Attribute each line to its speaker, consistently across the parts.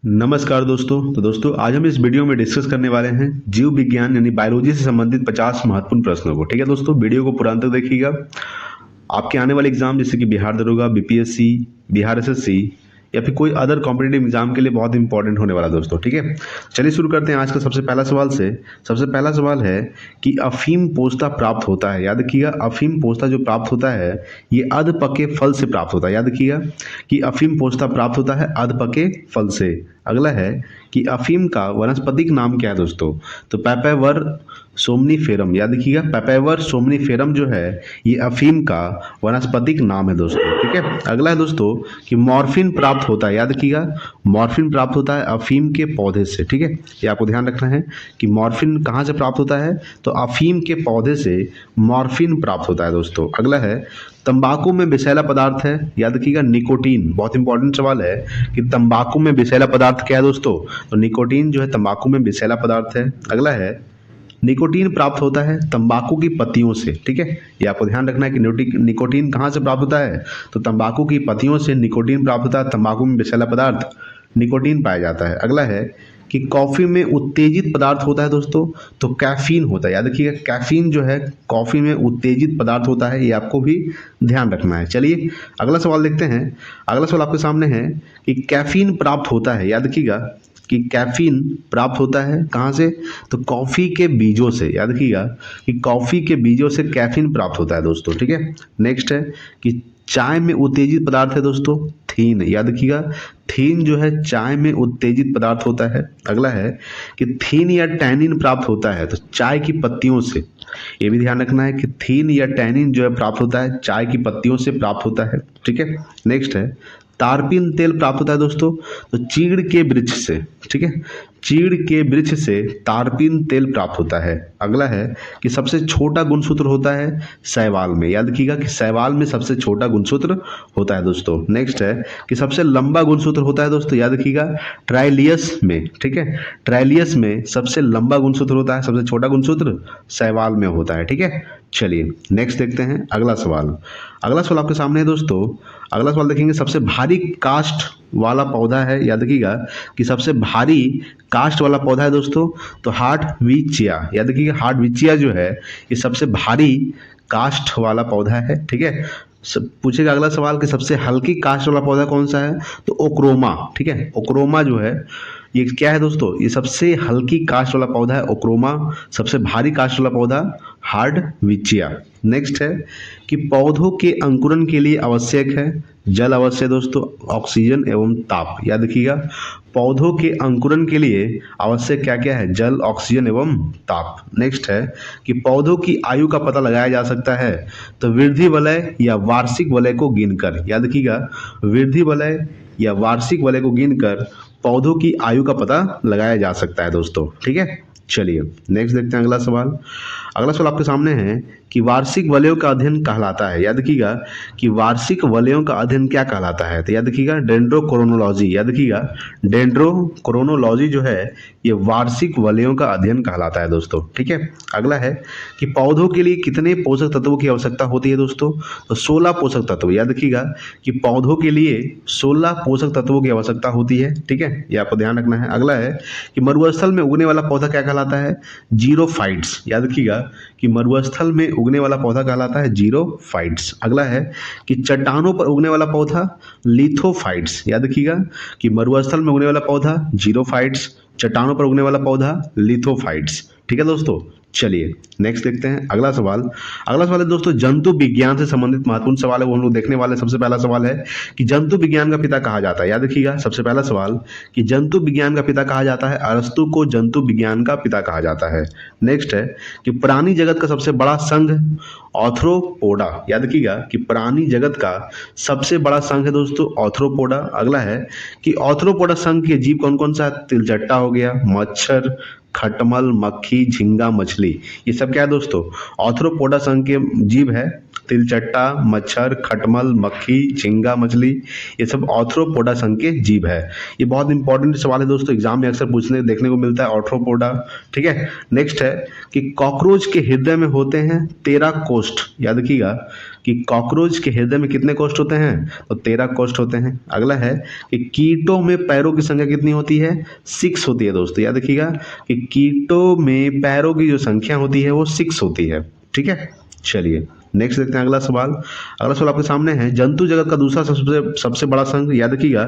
Speaker 1: नमस्कार दोस्तों। दोस्तों आज हम इस वीडियो में डिस्कस करने वाले हैं जीव विज्ञान यानी बायोलॉजी से संबंधित 50 महत्वपूर्ण प्रश्नों को। ठीक है दोस्तों, वीडियो को पूरा अंत तक देखिएगा। आपके आने वाले एग्जाम जैसे कि बिहार दरोगा, बीपीएससी, बिहार एसएससी या फिर कोई अदर कॉम्पिटेटिव एग्जाम के लिए बहुत इंपॉर्टेंट होने वाला दोस्तों। ठीक है, चलिए शुरू करते हैं आज का सबसे पहला सवाल से। सबसे पहला सवाल है कि अफीम पोस्ता प्राप्त होता है। याद रखिएगा, अफीम पोस्ता जो प्राप्त होता है ये अधपके फल से प्राप्त होता है। याद रखिएगा कि अफीम पोस्ता प्राप्त होता है अधपके फल से। अगला है कि अफीम का वनस्पतिक नाम क्या है दोस्तों, तो पैपैवर सोमनीफेरम। याद रखिएगा, पैपैवर सोमनीफेरम जो है ये अफीम का वनस्पतिक नाम है दोस्तों। ठीक है, अगला है दोस्तों कि मॉर्फिन प्राप्त होता है। याद रखिएगा, मॉर्फिन प्राप्त होता है अफीम के पौधे से। ठीक है, ये आपको ध्यान रखना है कि मॉर्फिन कहाँ से प्राप्त होता है, तो अफीम के पौधे से मॉर्फिन प्राप्त होता है दोस्तों। अगला है तंबाकू में विषैला पदार्थ है। याद रखिएगा निकोटीन, बहुत इंपॉर्टेंट सवाल है कि तंबाकू में विषैला पदार्थ क्या है दोस्तों, तो निकोटीन जो है तंबाकू में विषैला पदार्थ है। अगला है निकोटीन प्राप्त होता है तंबाकू की पत्तियों से। ठीक है, ये आपको ध्यान रखना है कि निकोटीन कहाँ से प्राप्त होता है, तो तंबाकू की पत्तियों से निकोटीन प्राप्त होता है। तंबाकू में विषैला पदार्थ निकोटीन पाया जाता है। अगला है कि कॉफ़ी में उत्तेजित पदार्थ होता है दोस्तों, तो कैफीन होता है। याद रखिएगा कैफीन जो है कॉफ़ी में उत्तेजित पदार्थ होता है, ये आपको भी ध्यान रखना है। चलिए अगला सवाल देखते हैं। अगला सवाल आपके सामने है कि कैफीन प्राप्त होता है। याद रखिएगा कि कैफीन प्राप्त होता है कहाँ से, तो कॉफ़ी के बीजों से। याद रखिएगा कि कॉफ़ी के बीजों से कैफीन प्राप्त होता है दोस्तों। ठीक है, नेक्स्ट है कि चाय में उत्तेजित पदार्थ है दोस्तों थीन। याद रखिएगा थीन जो है चाय में उत्तेजित पदार्थ होता है। अगला है कि थीन या टैनिन प्राप्त होता है तो चाय की पत्तियों से। ये भी ध्यान रखना है कि थीन या टैनिन जो है प्राप्त होता है चाय की पत्तियों से प्राप्त होता है। ठीक है, नेक्स्ट है तारपीन तेल प्राप्त होता है दोस्तों, तो चीड़ के वृक्ष से। ठीक है, चीड़ के वृक्ष से तारपीन तेल प्राप्त होता है। अगला है कि सबसे छोटा गुणसूत्र होता है शैवाल में। याद रखिएगा कि शैवाल में सबसे छोटा गुणसूत्र होता है दोस्तों। नेक्स्ट है कि सबसे लंबा गुणसूत्र होता है दोस्तों, याद रखिएगा ट्राइलियस में। ठीक है, ट्राइलियस में सबसे लंबा गुणसूत्र होता है, सबसे छोटा गुणसूत्र शैवाल में होता है। ठीक है, चलिए नेक्स्ट देखते हैं अगला सवाल। अगला सवाल आपके सामने है दोस्तों। अगला सवाल देखेंगे सबसे भारी काष्ठ वाला पौधा है। याद रखिएगा कि सबसे भारी काष्ठ वाला पौधा है दोस्तों, तो हार्टविचिया। याद रखिएगा हार्टविचिया जो है ये सबसे भारी काष्ठ वाला पौधा है। ठीक है, पूछेगा अगला सवाल कि सबसे हल्की काष्ठ वाला पौधा कौन सा है, तो ओक्रोमा। ठीक है, ओक्रोमा जो है ये क्या है दोस्तों, ये सबसे हल्की काष्ठ वाला पौधा है ओक्रोमा। सबसे भारी काष्ठ वाला पौधा हार्डविचिया। नेक्स्ट है कि पौधों के अंकुरन के लिए आवश्यक है जल अवश्य दोस्तों, ऑक्सीजन एवं ताप। याद रखिएगा पौधों के अंकुरन के लिए आवश्यक क्या क्या है, जल, ऑक्सीजन एवं ताप। नेक्स्ट है कि पौधों की आयु का पता लगाया जा सकता है तो वृद्धि वलय या वार्षिक वलय को गिनकर। याद रखिएगा वृद्धि वलय या वार्षिक वलय को गिनकर पौधों की आयु का पता लगाया जा सकता है दोस्तों। ठीक है, चलिए नेक्स्ट देखते हैं अगला सवाल। अगला सवाल आपके सामने है कि वार्षिक वलयों का अध्ययन कहलाता है। याद रखिएगा कि वार्षिक वलयों का अध्ययन क्या कहलाता है, तो याद रखिएगा डेंड्रोक्रोनोलॉजी। याद रखिएगा डेंड्रोक्रोनोलॉजी जो है ये वार्षिक वलयों का अध्ययन कहलाता है दोस्तों। ठीक है, अगला है कि पौधों के लिए कितने पोषक तत्वों की आवश्यकता होती है दोस्तों, तो 16 पोषक तत्व। याद रखिएगा कि पौधों के लिए 16 पोषक तत्वों की आवश्यकता होती है। ठीक है, ये आपको ध्यान रखना है। अगला है कि मरुस्थल में उगने वाला पौधा क्या कहलाता है, जीरोफाइट्स। याद रखिएगा कि मरुस्थल में उगने वाला पौधा कहलाता है जीरोफाइट्स। अगला है कि चट्टानों पर उगने वाला पौधा लिथोफाइट्स। याद रखिएगा कि मरुस्थल में उगने वाला पौधा जीरोफाइट्स, चट्टानों पर उगने वाला पौधा लिथोफाइट्स। ठीक है दोस्तों, चलिए नेक्स्ट देखते हैं अगला सवाल। अगला सवाल है दोस्तों जंतु विज्ञान से संबंधित महत्वपूर्ण सवाल है, वो हम लोग देखने वाले। सबसे पहला सवाल है कि जंतु विज्ञान का पिता कहा जाता है। याद रखिएगा सबसे पहला सवाल कि जंतु विज्ञान का पिता कहा जाता है, अरस्तु को जंतु विज्ञान का पिता कहा जाता है। नेक्स्ट है कि प्राणी जगत का सबसे बड़ा संघ ऑर्थ्रोपोडा। याद रखिएगा कि प्राणी जगत का सबसे बड़ा संघ है दोस्तों ऑर्थ्रोपोडा। अगला है कि ऑर्थ्रोपोडा संघ के जीव कौन कौन सा है, तिलचट्टा हो गया, मच्छर, खटमल, मक्खी, झींगा, मछली। ये सब क्या है दोस्तों ऑर्थ्रोपोडा संघ के जीव है। तिलचट्टा, मच्छर, खटमल, मक्खी, झींगा मछली, ये सब आर्थ्रोपोडा संघ के जीव है। ये बहुत इंपॉर्टेंट सवाल है दोस्तों, एग्जाम में अक्सर पूछने देखने को मिलता है आर्थ्रोपोडा। ठीक है, नेक्स्ट है कि कॉकरोच के हृदय में होते हैं 13 कोष्ठ। याद रखिएगा कि कॉकरोच के हृदय में कितने कोष्ठ होते हैं, तो 13 कोष्ठ होते हैं। अगला है कि कीटों में पैरों की संख्या कितनी होती है, 6 होती है दोस्तों। याद रखिएगा कि कीटों में पैरों की जो संख्या होती है वो 6 होती है। ठीक है, चलिए नेक्स्ट देखते हैं अगला सवाल। अगला सवाल आपके सामने है, जंतु जगत का दूसरा सबसे बड़ा संघ। याद रखिएगा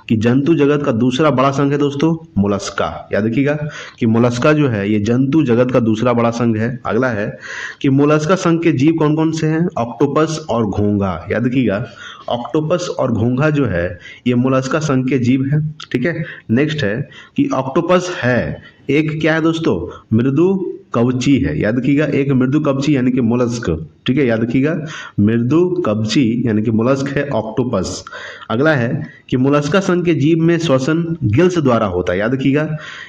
Speaker 1: कि जंतु जगत का दूसरा बड़ा संघ है दोस्तों मोलस्का। याद रखिएगा कि मोलस्का जो है ये जंतु जगत का दूसरा बड़ा संघ है। अगला है कि मोलस्का संघ के जीव कौन कौन से हैं, ऑक्टोपस और घोंघा। याद रखिएगा ऑक्टोपस और घोंघा जो है ये मोलस्का संघ के जीव है। ठीक है, नेक्स्ट है कि ऑक्टोपस है एक क्या है दोस्तों, मृदु कवची है। याद रखिएगा एक मृदु कवची यानी कि मोलस्क। ठीक है, याद रखिएगा मृदु कवची यानी कि मोलस्क है ऑक्टोपस। अगला है कि मोलस्का संघ के जीव में श्वसन गिल्स द्वारा होता है। याद रखिएगा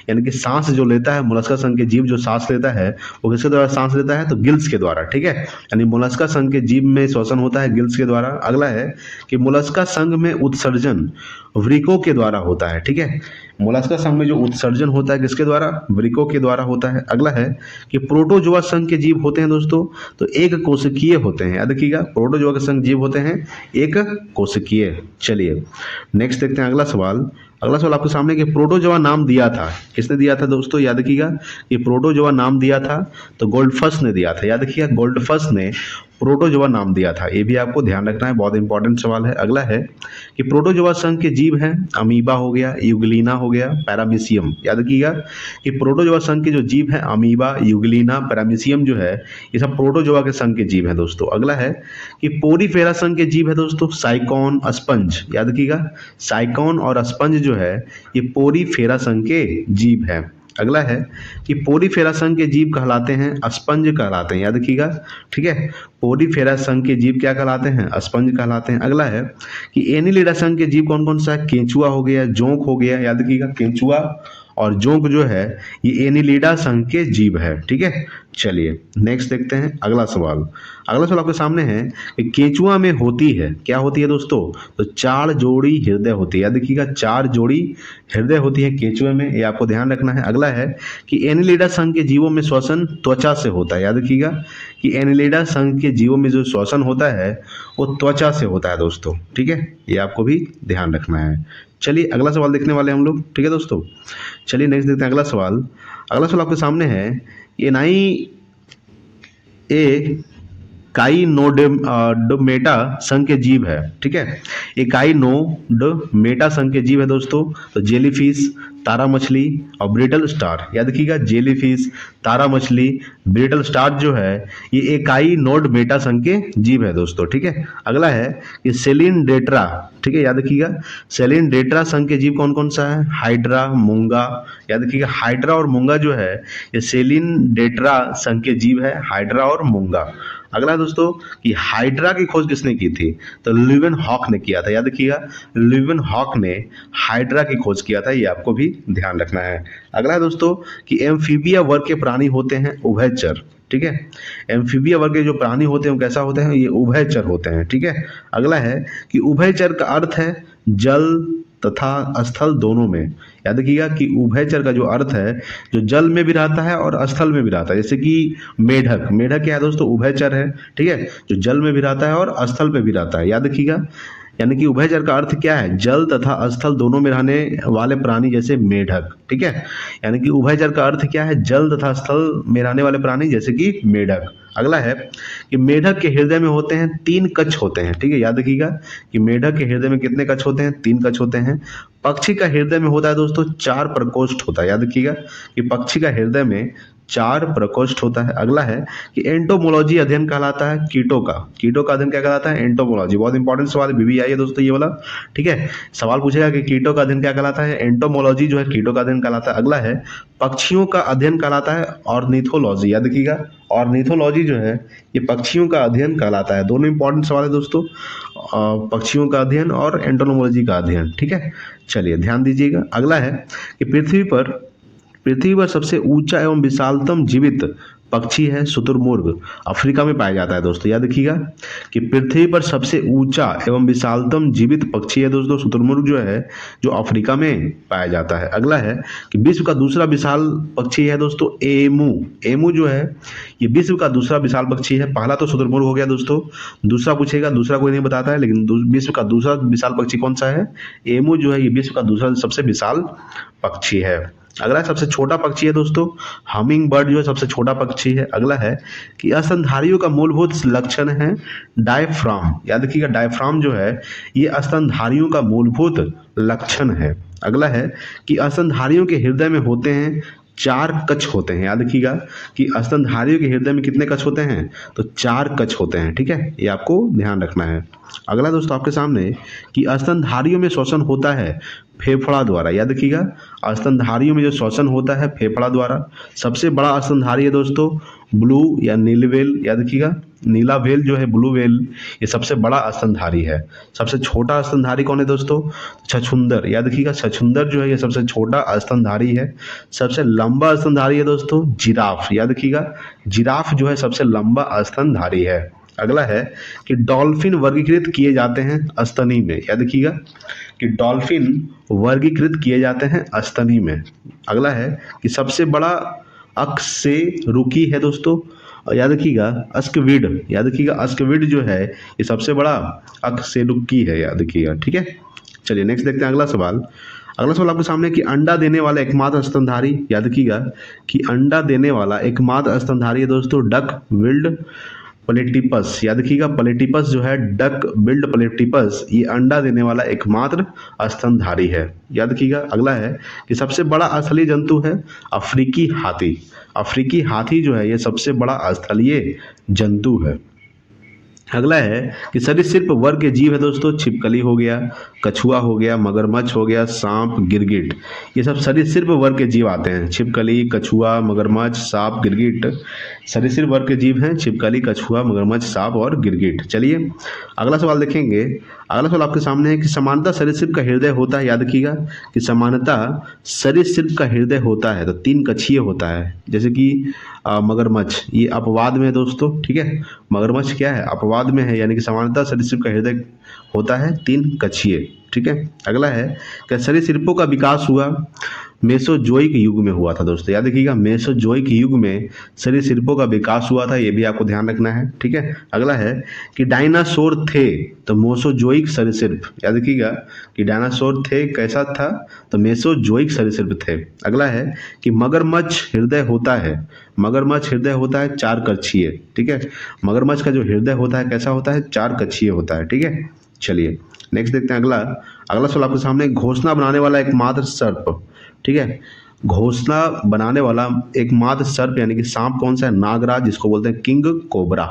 Speaker 1: यानी कि सांस जो लेता है मोलस्का संघ के जीव जो सांस लेता है वो किसके द्वारा सांस लेता है, तो गिल्स के द्वारा। ठीक है, यानी मोलस्का संघ के जीव में श्वसन होता है गिल्स के द्वारा। अगला है कि मोलस्का संघ में उत्सर्जन वृकों के द्वारा होता है। ठीक है, मोलस्का संघ में जो उत्सर्जन होता है किसके द्वारा, वृकों के द्वारा होता है। अगला है कि प्रोटोजोआ संघ के जीव होते हैं दोस्तों तो एक कोशिकीय होते हैं। याद रखिएगा प्रोटोजोआ के संघ जीव होते हैं एक कोशिकीय। चलिए नेक्स्ट देखते हैं अगला सवाल। अगला सवाल आपके सामने कि प्रोटोजोआ नाम दिया था, किसने दिया था दोस्तों, याद रखिएगा कि प्रोटोजोआ नाम दिया था तो गोल्डफस ने दिया था। याद रखिएगा गोल्डफस ने प्रोटोजोआ नाम दिया था, ये भी आपको ध्यान रखना है, बहुत इंपॉर्टेंट सवाल है। अगला है कि प्रोटोजोआ संघ के जीव हैं अमीबा हो गया, यूग्लिना हो गया, पैरामीशियम। याद रखिएगा कि प्रोटोजोआ संघ के जो जीव हैं अमीबा, यूग्लिना, पैरामीशियम जो है ये सब प्रोटोजोआ के संघ के जीव हैं दोस्तों। अगला है कि पोरीफेरा संघ के जीव है दोस्तों साइकॉन, स्पंज। याद रखिएगा साइकॉन और स्पंज जो है ये पोरीफेरा संघ के जीव है। अगला है कि पोरीफेरा संघ के जीव कहलाते हैं स्पंज कहलाते हैं। याद रखिएगा ठीक है, पोरीफेरा संघ के जीव क्या कहलाते हैं, स्पंज कहलाते हैं। अगला है कि एनिलिडा संघ के जीव कौन कौन सा है, केंचुआ हो गया, जोंक हो गया। याद रखिएगा केंचुआ और जोंक जो है ये एनिलिडा संघ के जीव है। ठीक है, चलिए नेक्स्ट देखते हैं अगला सवाल। अगला सवाल आपके सामने है कि केंचुआ में होती है, क्या होती है दोस्तों, तो 4 जोड़ी हृदय होती है। याद रखिएगा 4 जोड़ी हृदय होती है केंचुए में, ये आपको ध्यान रखना है। अगला है कि एनिलिडा संघ के जीवों में श्वसन त्वचा से होता है। याद रखिएगा कि एनिलिडा संघ के जीवों में जो श्वसन होता है वो त्वचा से होता है दोस्तों। ठीक है, ये आपको भी ध्यान रखना है। चलिए अगला सवाल देखने वाले हम लोग। ठीक है दोस्तों, चलिए नेक्स्ट देखते हैं अगला सवाल। अगला सवाल आपके सामने है काइनोडोमेटा संघ के जीव है। ठीक है, ये काइनोडोमेटा संघ के जीव है दोस्तों तो जेलीफिश, तारा मछली और ब्रिटल स्टार। याद रखिएगा जेलीफिश, तारा मछली, ब्रिटल स्टार जो है ये एकाइनोडोमेटा संघ के जीव है दोस्तों। ठीक है, अगला है कि सेलिनडेट्रा। ठीक है, याद रखिएगा सेलिनडेट्रा संघ के जीव कौन कौन सा है, हाइड्रा, मूंगा। याद रखिएगा हाइड्रा और मूंगा जो है ये सेलिनडेट्रा संघ के जीव है, हाइड्रा और मूंगा। अगला दोस्तों कि हाइड्रा की खोज किसने की थी, तो ल्यूवेनहॉक ने किया था। याद रखिएगा ल्यूवेनहॉक ने हाइड्रा की खोज किया था, ये आपको भी ध्यान रखना है। अगला है दोस्तों कि एम्फीबिया वर्ग के प्राणी होते हैं उभयचर। ठीक है, एम्फीबिया वर्ग के जो प्राणी होते हैं वो कैसा होते हैं, ये उभयचर होते हैं। ठीक है, अगला है कि उभयचर का अर्थ है जल तथा स्थल दोनों में। याद रखिएगा कि उभयचर का जो अर्थ है जो जल में भी रहता है और स्थल में भी रहता है, जैसे कि मेढक, मेढक क्या है दोस्तों, उभयचर है। ठीक है, जो जल में भी रहता है और स्थल पे भी रहता है। याद रखिएगा यानी कि उभयचर का अर्थ क्या है, जल तथा स्थल दोनों में रहने वाले प्राणी जैसे मेढक। ठीक है, यानी कि उभयचर का अर्थ क्या है, जल तथा स्थल में रहने वाले प्राणी जैसे कि मेढक। अगला है कि मेढक के हृदय में होते हैं 3 कक्ष होते हैं। ठीक है, याद रखिएगा कि मेढक के हृदय में कितने कक्ष होते हैं, 3 कक्ष होते हैं। पक्षी का हृदय में होता है दोस्तों 4 प्रकोष्ठ होता है। याद रखिएगा कि पक्षी का हृदय में 4 प्रकोष्ठ होता है। अगला है कि एंटोमोलॉजी अध्ययन कहलाता है कीटों का, कीटों का अध्ययन क्या कहलाता है, एंटोमोलॉजी। बहुत इंपॉर्टेंट सवाल बीबी आई है दोस्तों ये वाला। ठीक है, सवाल पूछेगा कि कीटों का अध्ययन क्या कहलाता है, एंटोमोलॉजी जो है कीटों का अध्ययन कहलाता है। अगला है पक्षियों का अध्ययन कहलाता है ऑर्निथोलॉजी। याद रखिएगा ऑर्निथोलॉजी जो है ये पक्षियों का अध्ययन कहलाता है। दोनों इंपॉर्टेंट सवाल है दोस्तों, पक्षियों का अध्ययन और एंटोमोलॉजी का अध्ययन। ठीक है, चलिए ध्यान दीजिएगा। अगला है कि पृथ्वी पर सबसे ऊंचा एवं विशालतम जीवित पक्षी है शुतुरमुर्ग, अफ्रीका में पाया जाता है दोस्तों। याद रखिएगा कि पृथ्वी पर सबसे ऊंचा एवं विशालतम जीवित पक्षी है दोस्तों शुतुरमुर्ग जो है, जो अफ्रीका में पाया जाता है। अगला है कि विश्व का दूसरा विशाल पक्षी है दोस्तों एमू। एमू जो है ये विश्व का दूसरा विशाल पक्षी है। पहला तो शुतुरमुर्ग हो गया दोस्तों, दूसरा पूछेगा, दूसरा कोई नहीं बताता है, लेकिन विश्व का दूसरा विशाल पक्षी कौन सा है? एमू जो है ये विश्व का दूसरा सबसे विशाल पक्षी है। अगला सबसे छोटा पक्षी है दोस्तों हमिंग बर्ड जो है सबसे छोटा पक्षी है। अगला है कि स्तनधारियों का मूलभूत लक्षण है डायफ्राम। याद रखिएगा डायफ्राम जो है ये स्तनधारियों का मूलभूत लक्षण है। अगला है कि स्तनधारियों के हृदय में होते हैं 4 कक्ष होते हैं। याद रखिएगा कि स्तनधारियों के हृदय में कितने कक्ष होते हैं? तो 4 कक्ष होते हैं। ठीक है, ये आपको ध्यान रखना है। अगला दोस्तों आपके सामने कि स्तनधारियों में श्वसन होता है फेफड़ा द्वारा। याद रखिएगा स्तनधारियों में जो श्वसन होता है फेफड़ा द्वारा। सबसे बड़ा स्तनधारी है दोस्तों ब्लू या नील व्हेल। याद रखिएगा नीला व्हेल जो है ब्लू व्हेल ये सबसे बड़ा स्तनधारी है। सबसे छोटा स्तनधारी कौन है दोस्तों? छछूंदर। याद रखिएगा छछूंदर जो है ये सबसे छोटा स्तनधारी है। सबसे लंबा स्तनधारी है दोस्तों जिराफ। याद रखिएगा जिराफ जो है सबसे लंबा स्तनधारी है। अगला है कि डॉल्फिन वर्गीकृत किए जाते हैं स्तनी में। याद रखिएगा कि डॉल्फिन वर्गीकृत किए जाते हैं स्तनी में। अगला है कि सबसे बड़ा अकशेरुकी है दोस्तों। याद रखिएगा अस्कविड। याद रखिएगा अस्कविड जो है ये सबसे बड़ा अकशेरुकी है। याद रखिएगा। ठीक है, चलिए नेक्स्ट देखते हैं अगला सवाल। अगला सवाल आपके सामने कि अंडा देने वाला एकमात्र स्तनधारी। याद रखिएगा कि अंडा देने वाला एकमात्र स्तनधारी है दोस्तों डक बिल्ड प्लेटिपस। याद रखिएगा प्लेटिपस जो है डक बिल्ड प्लेटिपस ये अंडा देने वाला एकमात्र स्तनधारी है। याद रखिएगा। अगला है कि सबसे बड़ा स्थलीय जंतु है अफ्रीकी हाथी। अफ्रीकी हाथी जो है ये सबसे बड़ा स्थलीय जंतु है। अगला है कि सरीसृप वर्ग के जीव है दोस्तों छिपकली हो गया, कछुआ हो गया, मगरमच्छ हो गया, सांप, गिरगिट। ये सब सरीसृप वर्ग के जीव आते हैं। छिपकली, कछुआ, मगरमच्छ, सांप, गिरगिट सरीसृप वर्ग के जीव हैं। छिपकली, कछुआ, मगरमच्छ, सांप और गिरगिट। चलिए अगला सवाल देखेंगे। अगला सवाल आपके सामने है कि समानता सरीसृप का हृदय होता है। याद रखिएगा कि समानता सरीसृप का हृदय होता है तो 3 कक्षीय होता है। जैसे कि मगरमच्छ ये अपवाद में है दोस्तों। ठीक है, मगरमच्छ क्या है? अपवाद में है, यानी कि सामान्यतः सरीसृप का हृदय होता है 3 कक्षीय। ठीक है, अगला है कि सरीसृपों का विकास हुआ मेसोजोइक युग में हुआ था दोस्तों। याद रखिएगा मेसोजोइक युग में सरीसृपों का विकास हुआ था, ये भी आपको ध्यान रखना है। ठीक है, अगला है कि डायनासोर थे तो मेसोजोइक सरीसृप। याद रखिएगा कि डायनासोर थे कैसा था? तो मेसोजोइक सरीसृप थे। अगला है कि मगरमच्छ हृदय होता है। मगरमच्छ हृदय होता है 4 कक्षीय। ठीक है, मगरमच्छ का जो हृदय होता है कैसा होता है? 4 कक्षीय होता है। ठीक है, चलिए नेक्स्ट देखते हैं अगला। अगला सवाल आपके सामने घोंसला बनाने वाला एकमात्र सर्प। ठीक है, घोंसला बनाने वाला एकमात्र सर्प यानी कि सांप कौन सा है? नागराज, जिसको बोलते हैं किंग कोबरा,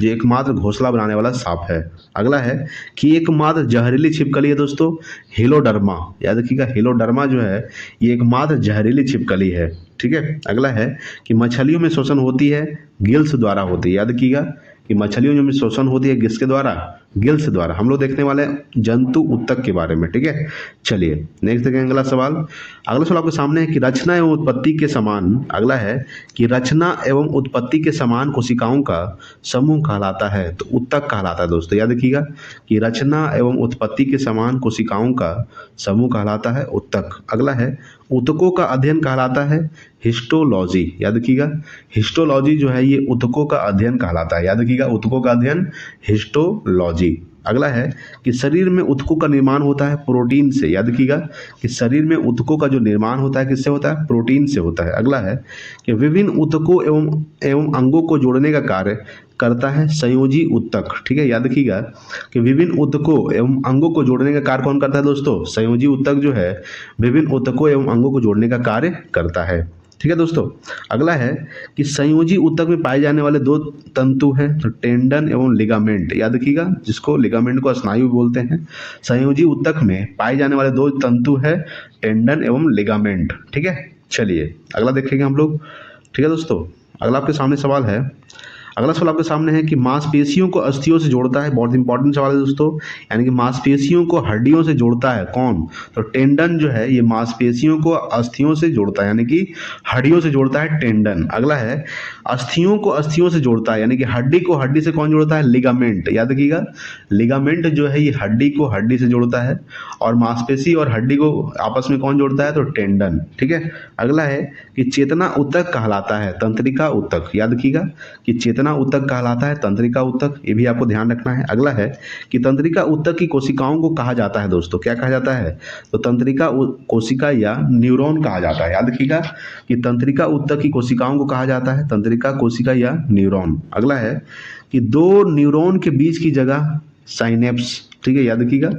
Speaker 1: जो एकमात्र घोंसला बनाने वाला सांप है। अगला है कि एकमात्र जहरीली छिपकली है दोस्तों हेलोडर्मा। याद रखिएगा हेलोडर्मा जो है ये एकमात्र जहरीली छिपकली है। ठीक है, अगला है कि मछलियों में श्वसन होती है गिल्स द्वारा होती है। याद रखिएगा कि मछलियों में श्वसन होती है किसके द्वारा? गिल्स द्वारा। हम लोग देखने वाले हैं जंतु उत्तक के बारे में। ठीक है, चलिए नेक्स्ट देखेंगे अगला सवाल। अगला सवाल आपके सामने है कि रचना एवं उत्पत्ति के समान। अगला है कि रचना एवं उत्पत्ति के समान कोशिकाओं का समूह कहलाता है तो उत्तक कहलाता है दोस्तों। याद रखिएगा कि रचना एवं उत्पत्ति के समान कोशिकाओं का समूह कहलाता है उत्तक। अगला है ऊतकों का अध्ययन कहलाता है हिस्टोलॉजी। याद रखिएगा हिस्टोलॉजी जो है ये ऊतकों का अध्ययन कहलाता है। याद रखिएगा ऊतकों का अध्ययन हिस्टोलॉजी। अगला है कि शरीर में ऊतकों का निर्माण होता है प्रोटीन से। याद रखिएगा कि शरीर में ऊतकों का जो निर्माण होता है किससे होता है? प्रोटीन से होता है। अगला है कि विभिन्न ऊतकों एवं अंगों को जोड़ने का कार्य करता है संयोजी ऊतक। ठीक है, याद रखिएगा कि विभिन्न ऊतकों एवं अंगों को जोड़ने का कार्य कौन करता है दोस्तों? संयोजी ऊतक जो है विभिन्न ऊतकों एवं अंगों को जोड़ने का कार्य करता है। ठीक है दोस्तों, अगला है कि संयोजी ऊतक में पाए जाने वाले 2 तंतु हैं तो टेंडन एवं लिगामेंट। याद रखिएगा जिसको लिगामेंट को स्नायु बोलते हैं। संयोजी ऊतक में पाए जाने वाले 2 तंतु है टेंडन एवं लिगामेंट। ठीक है, चलिए अगला देखेंगे हम लोग। ठीक है दोस्तों, अगला आपके सामने सवाल है। अगला सवाल आपके सामने है कि मांसपेशियों को अस्थियों से जोड़ता है, बहुत इंपॉर्टेंट सवाल है दोस्तों, यानी कि मांसपेशियों को हड्डियों से जोड़ता है कौन? तो टेंडन जो है ये मांसपेशियों को अस्थियों से जोड़ता है, यानी कि हड्डियों से जोड़ता है टेंडन। अगला है अस्थियों को अस्थियों से जोड़ता है, यानी कि हड्डी को हड्डी से कौन जोड़ता है? लिगामेंट। याद रखिएगा, लिगामेंट जो है ये हड्डी को हड्डी से जोड़ता है, और मांसपेशी और हड्डी को आपस में कौन जोड़ता है? तो टेंडन। ठीक है। अगला है कि चेतना ऊतक कहलाता है तंत्रिका ऊतक। याद रखिएगा कि चेतना ऊतक कहलाता है तंत्रिका ऊतक, ये भी आपको ध्यान रखना है। अगला है कि तंत्रिका ऊतक की कोशिकाओं को कहा जाता है दोस्तों, क्या कहा जाता है? तो तंत्रिका कोशिका या न्यूरॉन कहा जाता है। याद रखिएगा कि तंत्रिका ऊतक की कोशिकाओं को कहा जाता है तंत्रिका कोशिका या न्यूरॉन। अगला है कि दो न्यूरॉन के बीच की जगह साइनेप्स। ठीक है, याद रखिएगा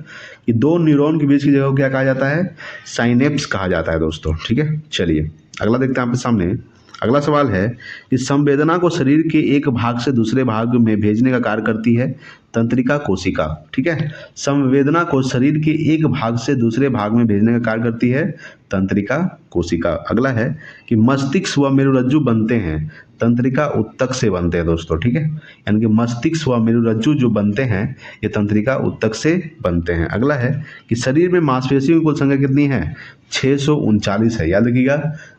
Speaker 1: कि दो न्यूरॉन के बीच की जगह को क्या कहा जाता है? साइनेप्स कहा जाता है दोस्तों। ठीक है, चलिए अगला देखते हैं आपके सामने। अगला सवाल है कि संवेदना को शरीर के एक भाग से दूसरे भाग में भेजने का कार्य करती है तंत्रिका कोशिका। ठीक है, संवेदना को शरीर के एक भाग से दूसरे भाग में भेजने का कार्य करती है तंत्रिका कोशिका। अगला है कि मस्तिष्क व मेरुरज्जु बनते हैं तंत्रिका ऊतक से बनते हैं दोस्तों। ठीक है, यानी कि मस्तिष्क व मेरुरज्जु जो बनते हैं ये तंत्रिका ऊतक से बनते हैं। अगला है कि शरीर में मांसपेशियों की कुल संख्या कितनी है? 639 है। याद रखिएगा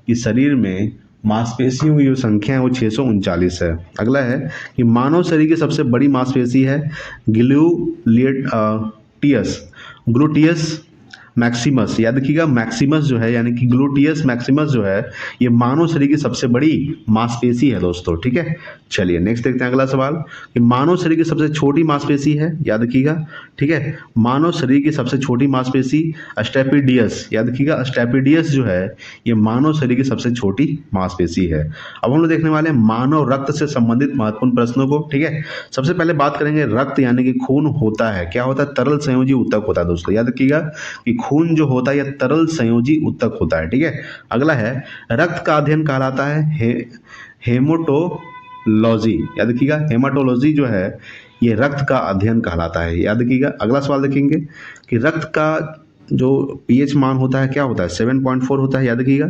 Speaker 1: कि शरीर में मांसपेशियों की जो संख्या है वो 639 है। अगला है कि मानव शरीर की सबसे बड़ी मांसपेशी है ग्लूटियस मैक्सिमस। याद रखिएगा मैक्सिमस जो है यानी कि ग्लूटियस मैक्सिमस जो है ये मानव शरीर की सबसे बड़ी मांसपेशी है दोस्तों। ठीक है, चलिए नेक्स्ट देखते हैं अगला सवाल कि मानव शरीर की सबसे छोटी मांसपेशी है। याद रखिएगा, ठीक है, मानव शरीर की सबसे छोटी मांसपेशी स्टेपिडियस। याद रखिएगा स्टेपिडियस जो है ये मानव शरीर की सबसे छोटी मांसपेशी है। अब हम लोग देखने वाले हैं मानव रक्त से संबंधित महत्वपूर्ण प्रश्नों को। ठीक है, सबसे पहले बात करेंगे रक्त यानी कि खून होता है, क्या होता है? तरल संयोजी ऊतक होता है दोस्तों। याद रखिएगा कि खून जो होता है यह तरल संयोजी ऊतक होता है। ठीक है, अगला है रक्त का अध्ययन कहलाता है हेमाटोलॉजी। याद रखिएगा हेमाटोलॉजी जो है ये रक्त का अध्ययन कहलाता है। याद रखिएगा, अगला सवाल देखेंगे कि रक्त का जो पीएच मान होता है क्या होता है? 7.4 होता है। याद रखिएगा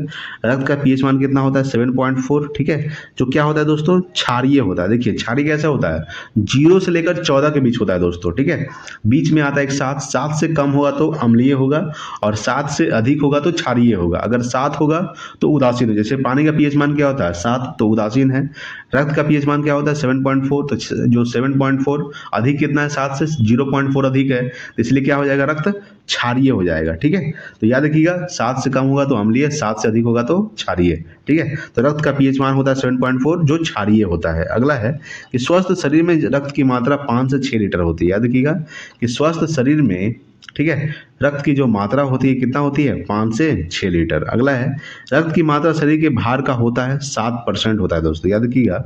Speaker 1: रक्त का पीएच मान कितना होता है? 7.4। ठीक है, जो क्या होता है दोस्तों? क्षारीय होता है। देखिए क्षारीय कैसा होता है? 0 से लेकर 14 के बीच होता है दोस्तों। ठीक है, बीच में आता है एक 7 से कम होगा तो अम्लीय होगा, और 7 से अधिक होगा तो क्षारीय होगा। अगर 7 होगा तो उदासीन है। जैसे पानी का पीएच मान क्या होता है? 7, तो उदासीन है। रक्त का पीएच मान क्या होता है? 7.4, तो जो 7.4 अधिक कितना है? 7 से 0.4 अधिक है, इसलिए क्या हो जाएगा? रक्त क्षारीय हो जाएगा। ठीक है, तो याद रखिएगा 7 से कम होगा तो अम्लीय, 7 से अधिक होगा तो क्षारीय। ठीक है, तो रक्त का पीएच मान होता है 7.4 जो क्षारीय होता है। अगला है कि स्वस्थ शरीर में रक्त की मात्रा 5 से 6 लीटर होती है। याद रखिएगा कि स्वस्थ शरीर में, ठीक है, रक्त की जो मात्रा होती है कितना होती है? 5 से 6 लीटर। अगला है रक्त की मात्रा शरीर के भार का होता है 7% होता है दोस्तों। याद रखिएगा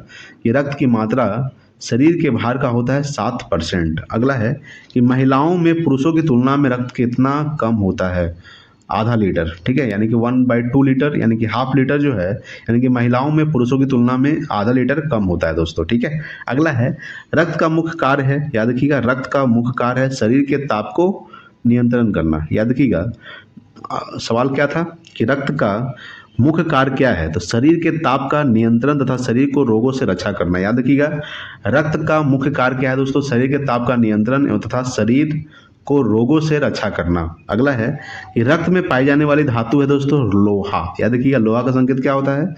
Speaker 1: कि रक्त की मात्रा शरीर के भार का होता है 7%। अगला है कि महिलाओं में पुरुषों की तुलना में रक्त कितना कम होता है? आधा लीटर। ठीक है, यानी कि 1/2 लीटर, यानी कि हाफ लीटर जो है, यानी कि महिलाओं में पुरुषों की तुलना में आधा लीटर कम होता है दोस्तों। ठीक है, अगला है रक्त का मुख्य कार्य है। याद रखिएगा रक्त का मुख्य कार्य है शरीर के ताप को नियंत्रण करना। याद रखिएगा सवाल क्या था कि रक्त का मुख्य कार्य क्या है? तो शरीर के ताप का नियंत्रण तथा शरीर को रोगों से रक्षा करना। याद रखिएगा रक्त का मुख्य कार्य क्या है दोस्तों? शरीर के ताप का नियंत्रण एवं तथा शरीर को रोगों से रक्षा करना। अगला है कि रक्त में पाई जाने वाली धातु है दोस्तों लोहा। याद रखिएगा लोहा का संकेत क्या होता है?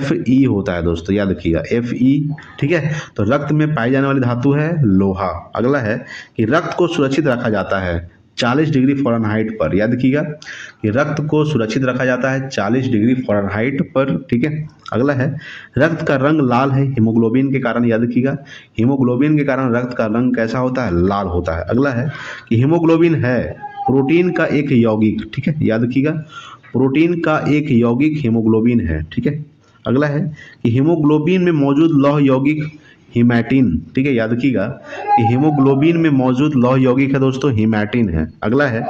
Speaker 1: Fe होता है दोस्तों। याद रखिएगा Fe। ठीक है, तो रक्त में पाई जाने वाली धातु है लोहा। अगला है कि रक्त को सुरक्षित रखा जाता है 40 डिग्री फ़ारेनहाइट पर। याद रखिएगा कि रक्त को सुरक्षित रखा जाता है 40 डिग्री फ़ारेनहाइट पर। ठीक है, अगला है रक्त का रंग लाल है हीमोग्लोबिन के कारण। याद रखिएगा हीमोग्लोबिन के कारण रक्त का रंग कैसा होता है? लाल होता है। अगला है कि हीमोग्लोबिन है प्रोटीन का एक यौगिक। ठीक है, याद रखिएगा प्रोटीन का एक यौगिक हीमोग्लोबिन है। ठीक है, अगला है कि हीमोग्लोबिन में मौजूद लौह यौगिक हीमैटिन। ठीक है, याद रखिएगा कि हीमोग्लोबिन में मौजूद लौह यौगिक है दोस्तों हीमैटिन है। अगला है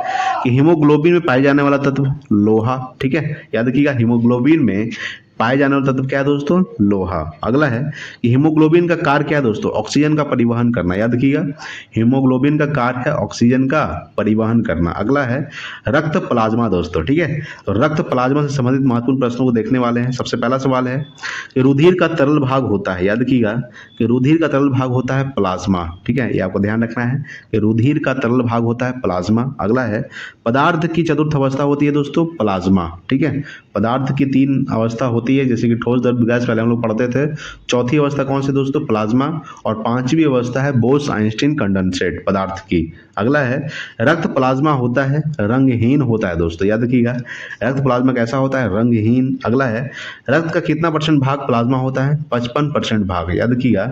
Speaker 1: कि हीमोग्लोबिन में पाए जाने वाला तत्व लोहा। ठीक है, याद रखिएगा हीमोग्लोबिन में पाए जाने वाला तत्व क्या है दोस्तों? लोहा। अगला है कि हीमोग्लोबिन का कार्य क्या है दोस्तों? ऑक्सीजन का परिवहन करना। याद रखिएगा, हीमोग्लोबिन का कार्य है ऑक्सीजन का परिवहन करना। अगला है रक्त प्लाज्मा दोस्तों, ठीक है। तो रक्त प्लाज्मा से संबंधित महत्वपूर्ण प्रश्नों को देखने वाले हैं। सबसे पहला सवाल है कि रुधिर का तरल भाग होता है, याद रखिएगा कि रुधिर का तरल भाग होता है प्लाज्मा, ठीक है, ये आपको ध्यान रखना है कि रुधिर का तरल भाग होता है प्लाज्मा। अगला है पदार्थ की चतुर्थ अवस्था होती है दोस्तों प्लाज्मा, ठीक है। पदार्थ की 3 अवस्था होती है, जैसे कि ठोस, द्रव, गैस, पहले हम लोग पढ़ते थे। चौथी अवस्था कौन सी दोस्तों? प्लाज्मा। और 5वीं अवस्था है बोस आइंस्टीन कंडेंसेट पदार्थ की। अगला है रक्त प्लाज्मा होता है रंगहीन होता है दोस्तों, याद रखिएगा रक्त प्लाज्मा कैसा होता है? रंगहीन। अगला है रक्त का कितना % भाग प्लाज्मा होता है? 55% भाग। याद रखिएगा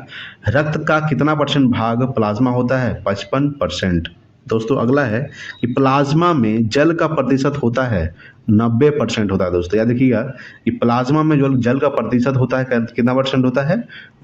Speaker 1: रक्त का कितना % भाग प्लाज्मा होता है? 55% दोस्तों। अगला है कि प्लाज्मा में जल का प्रतिशत होता है 90% होता है दोस्तों। याद रखिएगा कि प्लाज्मा में जो जल का प्रतिशत होता है कितना % होता है?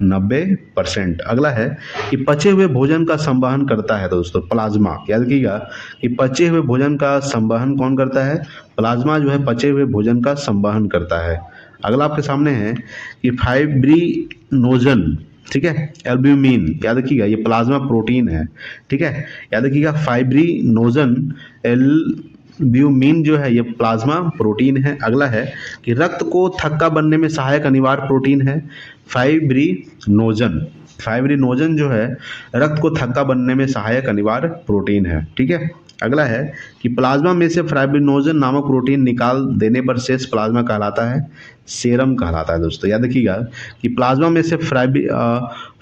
Speaker 1: 90%। अगला है कि पचे हुए भोजन का संवहन करता है दोस्तों प्लाज्मा। याद रखिएगा कि पचे हुए भोजन का संवहन कौन करता है? प्लाज्मा जो है पचे हुए भोजन का संवहन करता है। अगला आपके सामने है कि फाइब्रिनोजन, ठीक है, एल्ब्यूमिन। याद रखिएगा ये प्लाज्मा प्रोटीन है, ठीक है। याद रखिएगा फाइब्रिनोजन एल्ब्यूमिन जो है ये प्लाज्मा प्रोटीन है। अगला है कि रक्त को थक्का बनने में सहायक अनिवार्य प्रोटीन है फाइब्रिनोजन। फाइब्रिनोजन जो है रक्त को थक्का बनने में सहायक अनिवार्य प्रोटीन है, ठीक है। अगला है कि प्लाज्मा में से फाइब्रिनोजन नामक प्रोटीन निकाल देने पर शेष प्लाज्मा कहलाता है सेरम कहलाता है दोस्तों। याद रखिएगा कि प्लाज्मा में से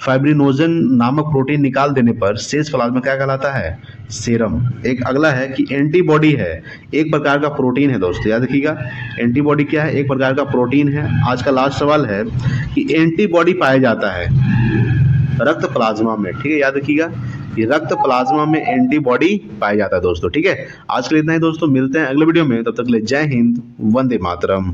Speaker 1: फाइब्रिनोजन नामक प्रोटीन निकाल देने पर शेष प्लाज्मा क्या कहलाता है? सेरम। एक अगला है कि एंटीबॉडी है एक प्रकार का प्रोटीन है दोस्तों। याद रखिएगा एंटीबॉडी क्या है? एक प्रकार का प्रोटीन है। आज का लास्ट सवाल है कि एंटीबॉडी पाया जाता है रक्त प्लाज्मा में, ठीक है। याद रखिएगा कि रक्त प्लाज्मा में एंटीबॉडी पाया जाता है दोस्तों, ठीक है। आज के लिए इतना ही दोस्तों, मिलते हैं अगले वीडियो में, तब तक के लिए जय हिंद, वंदे मातरम।